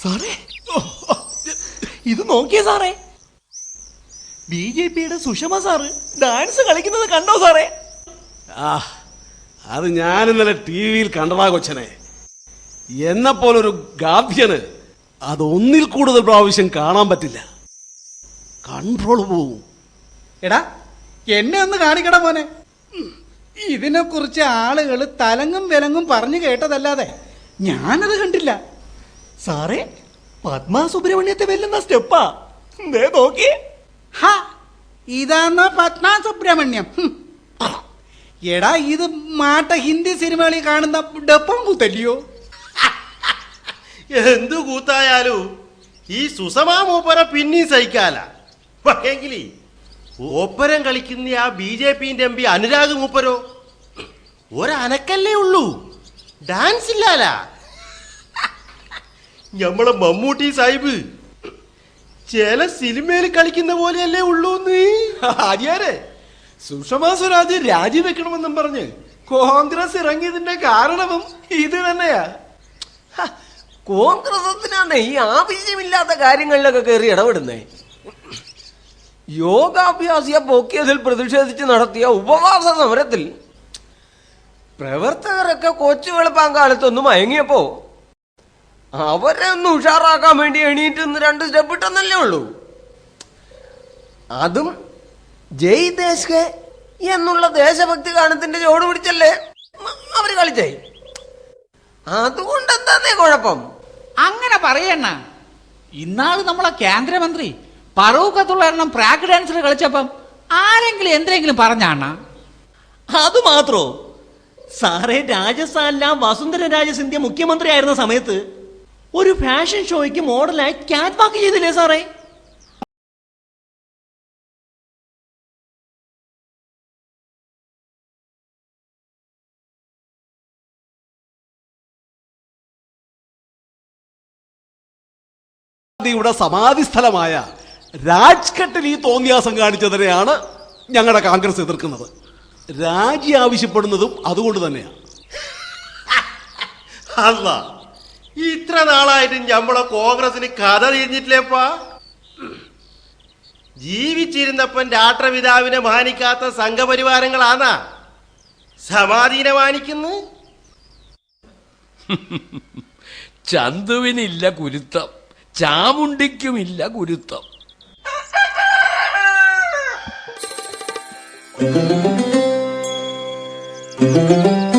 സാറേ, ഇത് നോക്കിയേ സാറേ, BJP-യുടെ സുഷമ സാറ് ഡാൻസ് കളിക്കുന്നത് കണ്ടോ സാറേ? അത് ഞാൻ ഇന്നലെ TV-യിൽ കണ്ടതാ കൊച്ചനെ. എന്നെപ്പോലൊരു ഗാഭ്യന് അതൊന്നിൽ കൂടുതൽ പ്രാവശ്യം കാണാൻ പറ്റില്ല. കൺട്രോൾ പോവും. എടാ, എന്നെ ഒന്ന് കാണിക്കട മോനെ. ഇതിനെ കുറിച്ച് ആളുകൾ തലങ്ങും വിലങ്ങും പറഞ്ഞു കേട്ടതല്ലാതെ ഞാനത് കണ്ടില്ല. സാറേ, പത്മ സുബ്രഹ്മണ്യത്തെ വെല്ലുന്ന സ്റ്റെപ്പാ. നോക്കിയേ. ഇതാന്നോ പത്മ സുബ്രഹ്മണ്യം? എടാ, ഇത് മാട്ട ഹിന്ദി സിനിമകളിൽ കാണുന്ന ഡപ്പം കൂത്തല്ലയോ? എന്തു കൂത്തായാലും ഈ സുഷമാ മൂപ്പര പിന്നെയും സഹിക്കാല. പക്ഷേങ്കില് ഓപ്പരം കളിക്കുന്ന ആ BJP-ന്റെ MP അനുരാഗ് മൂപ്പരോ ഒരനക്കല്ലേ ഉള്ളൂ, ഡാൻസ് ഇല്ലാല. നമ്മളെ മമ്മൂട്ടി സാഹിബ് ചില സിനിമയിൽ കളിക്കുന്ന പോലെയല്ലേ ഉള്ളൂന്ന്. ആര്യാരെ സുഷമാ സ്വരാജ് രാജിവെക്കണമെന്നും പറഞ്ഞ് കോൺഗ്രസ് ഇറങ്ങിയതിന്റെ കാരണവും ഇത് തന്നെയാ. കോൺഗ്രസിനാണ് ഈ ആവശ്യമില്ലാത്ത കാര്യങ്ങളിലൊക്കെ കയറി ഇടപെടുന്നേ. യോഗാഭ്യാസിയെ പൊക്കിയതിൽ പ്രതിഷേധിച്ച് നടത്തിയ ഉപവാസ സമരത്തിൽ പ്രവർത്തകരൊക്കെ കൊച്ചു വെളുപ്പാങ്കാലത്തൊന്ന് മയങ്ങിയപ്പോ അവരെ ഒന്ന് ഉഷാറാക്കാൻ വേണ്ടി എണീറ്റ് 2 സ്റ്റെപ്പ് ഇട്ടെന്നല്ലേ ഉള്ളൂ. അതും ജയ് ദേശ് എന്നുള്ള ദേശഭക്തി ഗാനത്തിന്റെ ചോട് പിടിച്ചല്ലേ അവര് കളിച്ചേ. അതുകൊണ്ട് എന്താന്നേ കുഴപ്പം? അങ്ങനെ പറയണ്ണ. ഇന്നാള് നമ്മളെ കേന്ദ്രമന്ത്രി പറവൂക്കത്തുള്ള എണ്ണം പ്രാക്ക് ഡാൻസിൽ കളിച്ചപ്പം ആരെങ്കിലും എന്തെങ്കിലും പറഞ്ഞാണ്ണ? അത് മാത്രോ സാറേ, രാജസ്ഥാനിലെ വസുന്ധര രാജ സിന്ധ്യ മുഖ്യമന്ത്രി ആയിരുന്ന സമയത്ത് ഒരു ഫാഷൻ ഷോയ്ക്ക് മോഡലായി ക്യാറ്റ് വാക്ക് ചെയ്തില്ലേ സാറേ? യുടെ സമാധി സ്ഥലമായ രാജ്ഘട്ടിൽ ഈ തോന്നിയാസം കാണിച്ചതിനെയാണ് ഞങ്ങളുടെ കോൺഗ്രസ് എതിർക്കുന്നത്. രാജി ആവശ്യപ്പെടുന്നതും അതുകൊണ്ട് തന്നെയാണ്. അല്ല, ഇത്ര നാളായിട്ടും നമ്മളെ കോൺഗ്രസിന് കഥ തിരിഞ്ഞിട്ടില്ലേപ്പാ. ജീവിച്ചിരുന്നപ്പൻ രാഷ്ട്രപിതാവിനെ മാനിക്കാത്ത സംഘപരിവാരങ്ങളാന്നാ സമാധീനെ മാനിക്കുന്നു. ചന്തുവിനില്ല കുരുത്തം, ചാമുണ്ടിക്കുമില്ല ഗുരുത്വം. Thank you.